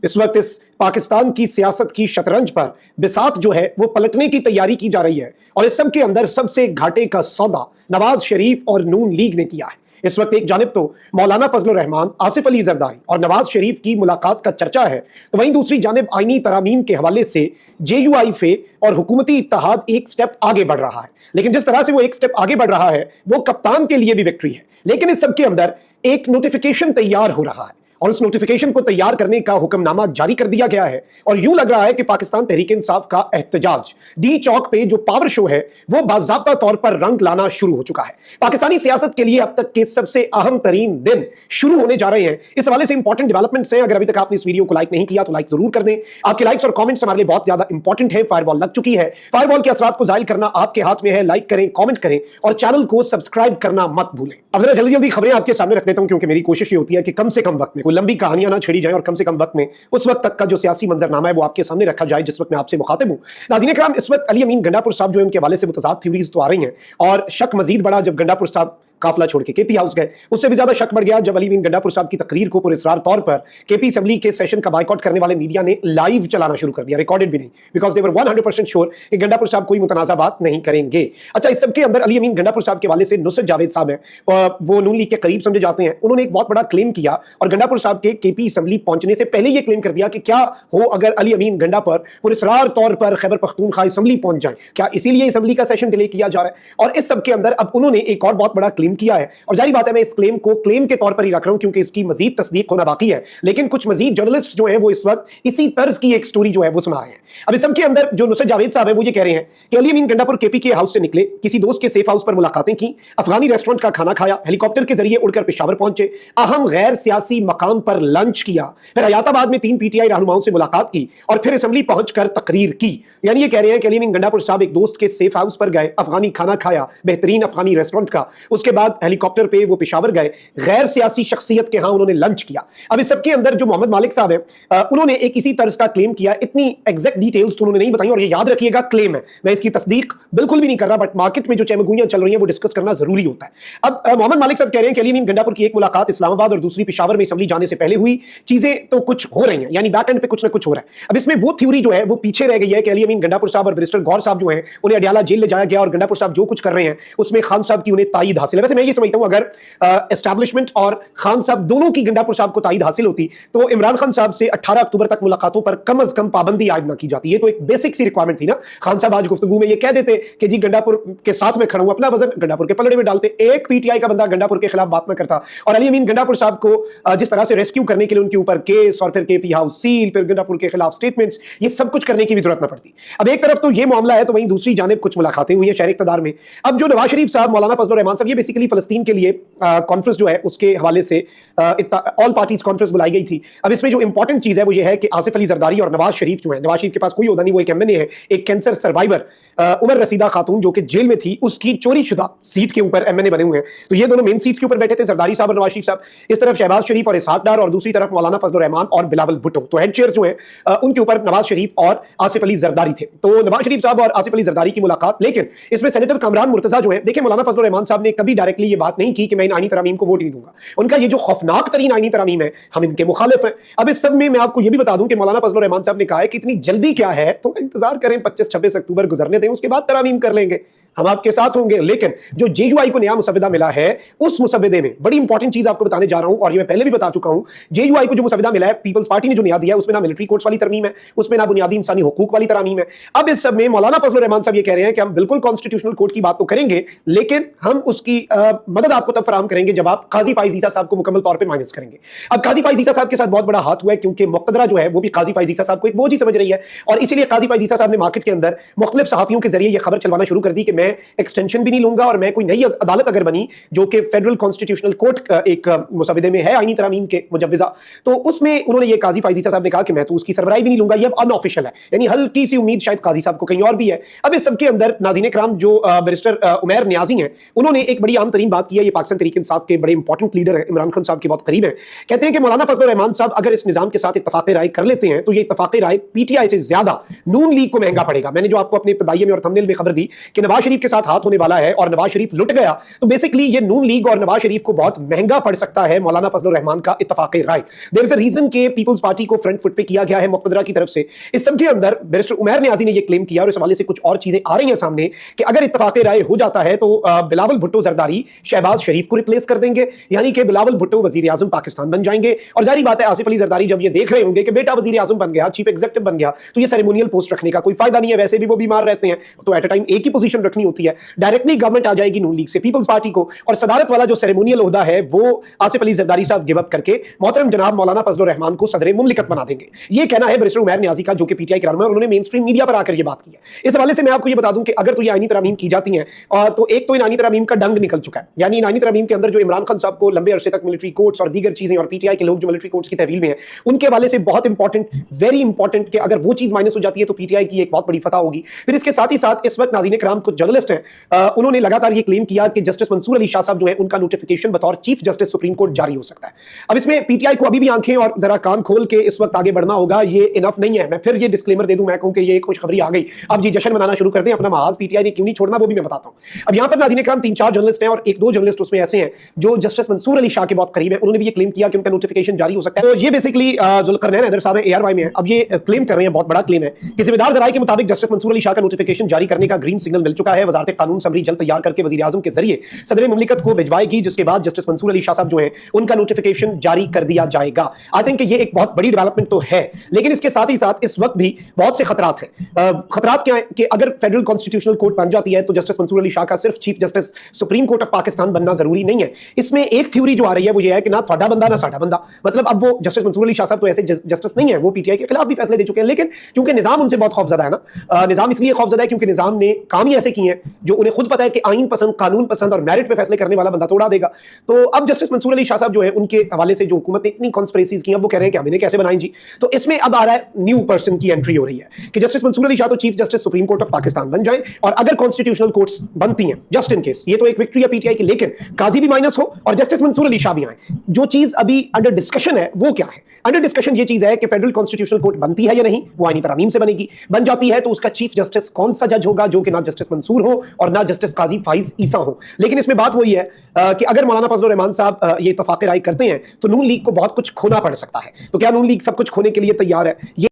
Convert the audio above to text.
इस वक्त इस पाकिस्तान की सियासत की शतरंज पर बिसात जो है वो पलटने की तैयारी की जा रही है और इस सब के अंदर सबसे घाटे का सौदा नवाज शरीफ और नून लीग ने किया है। इस वक्त एक जानिब तो मौलाना फजल रहमान, आसिफ अली जरदारी और नवाज शरीफ की मुलाकात का चर्चा है, तो वहीं दूसरी जानिब आईनी तरामीम के हवाले से JUIFA और हुकूमती इत्तेहाद एक स्टेप आगे बढ़ रहा है। लेकिन जिस तरह से वो एक स्टेप आगे बढ़ रहा है वो कप्तान के लिए भी विक्ट्री है। लेकिन इस सब के अंदर एक नोटिफिकेशन तैयार हो रहा है और उस नोटिफिकेशन को तैयार करने का हुक्मनामा जारी कर दिया गया है और यूं लग रहा है कि पाकिस्तान तहरीक इंसाफ का एहतजाज डी चौक पे जो पावर शो है वो बाज़ाब्ता तौर पर रंग लाना शुरू हो चुका है। पाकिस्तानी सियासत के लिए अब तक के सबसे अहम तरीन दिन शुरू होने जा रहे हैं। इस हवाले से इंपॉर्टेंट डेवलपमेंट्स हैं। अगर अभी तक आपने इस वीडियो को लाइक नहीं किया तो लाइक जरूर कर दें। आपके लाइक्स और कॉमेंट्स हमारे लिए बहुत ज्यादा इंपॉर्टेंट है। फायरवॉल लग चुकी है, फायरवॉल के असरात को जाहिर करना आपके हाथ में है। लाइक करें, कॉमेंट करें और चैनल को सब्सक्राइब करना मत भूलें। अब जरा जल्दी जल्दी खबरें आपके सामने रख देता हूं क्योंकि मेरी कोशिश ये होती है कि कम से कम वक्त में कोई लंबी कहानियां ना छेड़ी जाए और कम से कम वक्त में उस वक्त तक का जो सियासी मंजरनामा है वो आपके सामने रखा जाए जिस वक्त मैं आपसे मुखातिब हूं। नाज़रीन इकराम, इस वक्त अली अमीन गंडापुर साहब जो है उनके हवाले से मुतज़ाद थ्योरीज तो आ रही हैं और शक मजीद बढ़ा जब गंडापुर साहब काफिला छोड़ के KP हाउस गए। उससे भी ज्यादा शक बढ़ गया जब अली अमीन गंडापुर साहब की तकरीर को पुरस्कार तौर पर KP असेंबली के सेशन का बायकॉट करने वाले मीडिया ने लाइव चलाना शुरू कर दिया, रिकॉर्डेड भी नहीं, बिकॉज दे वर 100% श्योर कि गंडापुर साहब कोई मुतनाज़ा बात नहीं करेंगे। अच्छा, इस सब के अंदर अली अमीन गंडापुर साहब के हवाले से नुसरत जावेद साहब हैं, वो नून लीग के करीब समझे जाते हैं। उन्होंने एक बहुत बड़ा क्लेम किया और गंडापुर साहब के KP असेंबली पहुंचने से पहले यह क्लेम कर दिया कि क्या हो अगर अली अमीन गंडा पर पुरस्कार तौर पर खैबर पख्तूनख्वा असेंबली पहुंच जाए, क्या इसीलिए असेंबली का सेशन डिले किया जा रहा है। और इस सब के अंदर अब उन्होंने एक और बहुत बड़ा क्लेम किया है और बात है मैं इस क्लेम को क्लेम के तौर पर ही रख रहा हूं क्योंकि इसकी मजीद तस्दीक होना बाकी है। लेकिन कुछ मजीद जर्नलिस्ट जो हैं वो इस वक्त इसी तर्ज की एक स्टोरी जो है वो सुना रहे हैं। अब इस सब के अंदर जो नुसरत जावेद साहब हैं वो ये कह रहे हैं कि अली अमीन गंडापुर KP के हाउस से निकले, किसी दोस्त के सेफ हाउस पर मुलाकातें की, अफगानी रेस्टोरेंट का खाना खाया, हेलीकॉप्टर के जरिए उड़कर पेशावर पहुंचे, अहम गैर सियासी मकाम पर लंच किया, फिर हयाताबाद में 3 PTI रहनुमाओं से मुलाकात की और फिर असेंबली पहुंचकर तकरीर की। यानी ये कह रहे हैं कि अली अमीन गंडापुर साहब एक दोस्त के सेफ हाउस पर गए, अफगानी खाना खाया, बेहतरीन अफगानी रेस्टोरेंट का, उसके बाद हेलीकॉप्टर पे वो पेशावर गए, गैर सियासी शख्सियत के यहां उन्होंने लंच किया। अब इस सबके अंदर जो मोहम्मद मालिक साहब हैं उन्होंने एक इसी तर्ज का क्लेम किया। इतनी एग्जैक्ट डिटेल्स तो उन्होंने नहीं बताई और ये याद रखिएगा क्लेम है, मैं इसकी तस्दीक बिल्कुल भी नहीं कर रहा, बट मार्केट में जो चमगुइयां चल रही हैं वो डिस्कस करना जरूरी होता है। अब मोहम्मद मालिक साहब कह रहे हैं कि अली अमीन गंडापुर की एक मुलाकात इस्लामाबाद और दूसरी पेशावर में असेंबली जाने से पहले हुई, चीजें तो कुछ हो रही हैं, यानी बैक एंड पे कुछ ना कुछ हो रहा है। अब इसमें वो थ्योरी जो है वो पीछे रह गई है कि अली अमीन गंडापुर साहब और बैरिस्टर गौर साहब जो हैं उन्हें अडियाला जेल ले जाया गया और गंडापुर साहब जो कुछ कर रहे हैं उसमें खान साहब की उन्हें तायद हासिल है। वैसे मैं ये समझता हूं अगर एस्टैब्लिशमेंट और खान साहब दोनों की गंडापुर साहब को तायद हासिल होती तो इमरान खान साहब से 18 अक्टूबर तक मुलाकातों पर कम से कम पाबंदी आयद ना की जाती। ये तो एक बेसिक सी रिक्वायरमेंट थी ना। खान साहब आज गुफ्तगू में ये कह देते कि जी गंडापुर के साथ में खड़ा हूं, अपना वजन गंडापुर के पलड़े में डालते, एक PTI का बंदा गंडापुर के खिलाफ बात ना करता। और अली अमीन गंडापुर साहब को जिस तरह से रेस्क्यू करने के लिए उनके ऊपर केस और फिर KP हाउस सील, फिर गंडापुर के खिलाफ स्टेटमेंट्स, ये सब कुछ करने की भी जरूरत ना पड़ती। अब एक तरफ तो ये मामला है तो वहीं दूसरी जानिब कुछ मुलाकातें हुई हैं शहर इक़्तिदार में। अब जो नवाज शरीफ साहब, मौलाना फजल रहमान साहब, ये बेसिकली फलस्तीन के लिए कॉन्फ्रेंस जो है उसके हवाले से ऑल पार्टीज कॉन्फ्रेंस बुलाई गई थी। अब इसमें जो इंपॉर्टेंट चीज है वो ये है कि आसिफ अली जरदारी और नवाज शरीफ जो है, नवाज शरीफ के पास कोई ओहदा नहीं, वो एक MNA है, एक कैंसर सर्वाइवर उमर रसीदा खातून जो कि जेल में थी उसकी चोरी शुदा सीट के ऊपर MNA बने हुए हैं। तो ये दोनों मेन सीट्स के ऊपर बैठे थे, जरदारी साहब और नवाज शरीफ साहब। इस तरफ शहबाज शरीफ और इसहाक डार और दूसरी तरफ मौलाना फजल रहमान और बिलावल भुट्टो। तो हेड चेयर जो है उनके ऊपर नवाज शरीफ और आसिफ अली जरदारी थे। तो नवाज शरीफ साहब और आसिफ अली जरदारी की मुलाकात, लेकिन इसमें सेनेटर कामरान मुर्तजा जो है, देखिए मौलाना फजल रहमान साहब ने कभी डायरेक्टली ये बात नहीं की कि मैं इन आईनी तरामीम को वोट नहीं दूंगा। उनका ये जो खौफनाक तरीन आईनी तरामीम है, हम इनके मुखालिफ हैं। अब इस सब में मैं आपको ये भी बता दूं कि मौलाना फजल रहमान साहब ने कहा है कि इतनी जल्दी क्या है, तो इंतजार करें, 25-26 अक्टूबर गुजरने दें, उसके बाद तरामीम कर लेंगे, हम आपके साथ होंगे। लेकिन जो JUI को नया मुसविदा मिला है उस मुसविदे में बड़ी इंपॉर्टेंट चीज आपको बताने जा रहा हूं और ये मैं पहले भी बता चुका हूं। JUI को जो मुसविदा मिला है, पीपल्स पार्टी ने जो नया दिया है, उसमें ना मिलिट्री कोर्ट्स वाली तरमीम है, उसमें ना बुनियादी इंसानी हुकूक वाली तरमीम है। अब इस सब में मौलाना फजल रहमान साहब ये कह रहे हैं कि हम बिल्कुल कॉन्स्टिट्यूशनल कोर्ट की बात तो करेंगे, लेकिन हम उसकी मदद आपको तब फराहम करेंगे जब आप काजी फाइज ईसा साहब को मुकम्मल तौर पर माइनस करेंगे। अब काजी फाइज ईसा साहब के साथ बहुत बड़ा हाथ हुआ है क्योंकि मुक़्तदरा जो है वो भी काजी फाइज ईसा साहब को एक बोझ ही समझ रही है और इसीलिए काजी फाइज ईसा साहब ने मार्केट के अंदर मुख्तलिफ सहाफियों के जरिए यह खबर चलवाना शुरू कर दी कि मैं एक्सटेंशन भी नहीं लूंगा और मैं कोई नई अदालत अगर बनी जो कि फेडरल कॉन्स्टिट्यूशनल कोर्ट एक मुसविदे में है आईनी तरामीम के मुजव्विजा, तो उसमें उन्होंने ये काजी फाइज ईसा साहब ने कहा कि मैं तो उसकी सरबराही भी नहीं लूंगा। ये अब अनऑफिशियल है, यानी हल्की सी उम्मीद शायद काजी साहब को कहीं और भी है। अब इस सबके अंदर नाज़रीन इकराम जो बैरिस्टर उमैर नियाजी हैं उन्होंने एक बड़ी आम तरीन बात की है। ये पाकिस्तान तहरीक इंसाफ के बड़े इंपॉर्टेंट लीडर है, इमरान खान साहब के बहुत करीब है। कहते हैं कि मौलाना फजल रहमान साहब अगर इस निजाम के साथ इत्तफाक राय कर लेते हैं तो ये इत्तफाक राय PTI से ज्यादा नून लीग को महंगा पड़ेगा। मैंने जो आपको अपने इब्तिदाइये में और थंबनेल में खबर दी कि नवाज शरीफ के साथ हाथ होने वाला है और नवाज शरीफ लुट गया तो बेसिकली ये नून लीग और नवाज शरीफ को बहुत महंगा पड़ सकता है मौलाना फजलुर रहमान का इत्तफाक़े राय। देयर इज अ रीजन के पीपल्स पार्टी को फ्रंट फुट पे किया गया है मुक़्तदरा की तरफ से। इस सब के अंदर बैरिस्टर उमैर नियाज़ी ने यह क्लेम किया और इस हवाले से कुछ और चीजें आ रही हैं सामने कि अगर इत्तफाक़े राय हो जाता है तो बिलावल भुट्टो जरदारी शहबाज शरीफ को रिप्लेस कर देंगे, यानी कि बिलावल भुट्टो वजीर आजम पाकिस्तान बन जाएंगे। और जारी बात है आसिफ अली जरदारी जब ये देख रहे होंगे कि बेटा वजीर आजम बन गया, चीफ एग्जीक्यूटिव बन गया, तो ये सेरेमोनियल पोस्ट रखने का कोई फायदा नहीं है, वैसे भी वो बीमार रहते हैं, तो एट अ टाइम एक ही पोजीशन रखनी होती है। डायरेक्टली गवर्नमेंट आ जाएगी नून लीग से पीपल्स पार्टी को और सदारत वाला जो सेरेमोनियल ओहदा है वो आसिफ अली जरदारी साहब गिव अप करके मोहतरम जनाब मौलाना फजलुर रहमान को सदर मुमलिकत बना देंगे। ये कहना है बैरिस्टर उमैर नियाज़ी का, जो कि पीटीआई के रहनुमा है, उन्होंने मेन स्ट्रीम मीडिया पर आकर ये बात की है। इस हवाले से मैं आपको ये बता दूं कि अगर तो ये आईनी तरमीम की जाती हैं तो एक तो इन आईनी तरमीम का डंग निकल चुका है, यानी इन आईनी तरमीम के अंदर जो इमरान खान साहब को लंबे अरसे तक मिलिट्री कोर्ट्स और दीगर चीजें और पीटीआई के लोग जो मिलिट्री कोर्ट्स की तहवील में हैं उनके हवाले से बहुत इंपॉर्टेंट, वेरी इंपॉर्टेंट कि अगर वो चीज माइनस हो जाती है तो पीटीआई की एक बहुत बड़ी फतह होगी। फिर इसके साथ ही साथ इस वक्त नाज़रीन इकराम कुछ जर्नलिस्ट हैं उन्होंने लगातार ये क्लेम किया कि जस्टिस मंसूर अली शाह साहब जो है उनका नोटिफिकेशन बतौर चीफ जस्टिस सुप्रीम कोर्ट जारी हो सकता है। अब इसमें पीटीआई को अभी भी आंखें और जरा कान खोल के इस वक्त आगे बढ़ना होगा, ये इनफ नहीं है। मैं फिर ये डिस्क्लेमर दे दूं, मैं कहूं कि ये खुशखबरी आ गई, अब जी जश्न मनाना शुरू कर दें अपना महाज, पीटीआई ने क्यों नहीं छोड़ना वो भी मैं बताता हूं। अब यहां पर नाज़रीन इकराम 3-4 जर्नलिस्ट हैं और 1-2 जर्नलिस्ट उसमें ऐसे हैं जो जस्टिस मंसूर अली शाह के बहुत करीब है, उन्होंने भी ये क्लेम किया कि उनका नोटिफिकेशन जारी हो सकता है। तो ये बेसिकली जुल्करनैन हैदर साहब एआरवाई में है, अब ये क्लेम कर रहे हैं, बहुत बड़ा क्लेम है कि जिम्मेदार जराये के मुताबिक जस्टिस मंसूर अली शाह का नोटिफिकेशन जारी करने का ग्रीन सिग्नल मिल चुका है। वजारत कानून समरी जल्द तैयार करके वजीर आजम के जरिए सदर मुमलिकत को भिजवाएगी, जिसके बाद जस्टिस मंसूर अली शाह साहब जो है उनका नोटिफिकेशन जारी कर दिया जाएगा। आई थिंक ये एक बहुत बड़ी डेवलपमेंट तो है, लेकिन इसके साथ ही साथ इस वक्त भी बहुत से खतरात हैं। खतरात क्या है कि अगर फेडरल कॉन्स्टिट्यूशनल कोर्ट बन जाती है तो जस्टिस मंसूर अली शाह का सिर्फ chief justice supreme court of Pakistan बनना जरूरी नहीं है। इसमें एक थ्योरी जो आ रही है वो ये है कि ना थोड़ा बंदा ना साडा बंदा, मतलब अब वो जस्टिस मंसूर अली शाह साहब तो ऐसे जस्टिस नहीं है, वो पीटीआई के खिलाफ भी फैसले दे चुके हैं, लेकिन क्योंकि निजाम उनसे बहुत खौफजदा है ना, निजाम इसलिए खौफजदा है क्योंकि निजाम ने काम ही ऐसे किए हैं जो उन्हें खुद पता है कि आईन पसंद, कानून पसंद और मेरिट पे फैसले करने वाला बंदा तोड़ा देगा। तो अब जस्टिस मंसूर अली शाह साहब जो है उनके हवाले से जो हुकूमत ने इतनी कॉन्स्पिरेसीज की, अब वो कह रहे हैं कि हम इन्हें कैसे बनाएं जी। तो इसमें अब आ रहा है न्यू पर्सन की एंट्री हो रही है कि जस्टिस मंसूर अली शाह तो chief justice supreme court of Pakistan बन जाए, और अगर कॉन्स्टिट्यूशनल कोर्ट्स बनती हैं जस्ट इन केस, ये तो एक विक्ट्री है पीटीआई की, लेकिन काजी भी माइनस हो और जस्टिस मंसूर अली शाह भी आए। जो चीज अभी अंडर डिस्कशन है वो क्या है? अंडर डिस्कशन ये चीज है कि फेडरल कॉन्स्टिट्यूशनल कोर्ट बनती है या नहीं, वो आईनी तरमीम से बनेगी। बन जाती है तो उसका चीफ जस्टिस कौन सा जज होगा, जो कि ना जस्टिस मंसूर हो और ना जस्टिस काजी फाइज ईसा हो। लेकिन इसमें बात वही है कि अगर मौलाना फजलुर रहमान साहब ये इत्तफाक़े राय करते हैं तो नून लीग को बहुत कुछ खोना पड़ सकता है। तो क्या नून लीग सब कुछ खोने के लिए तैयार है?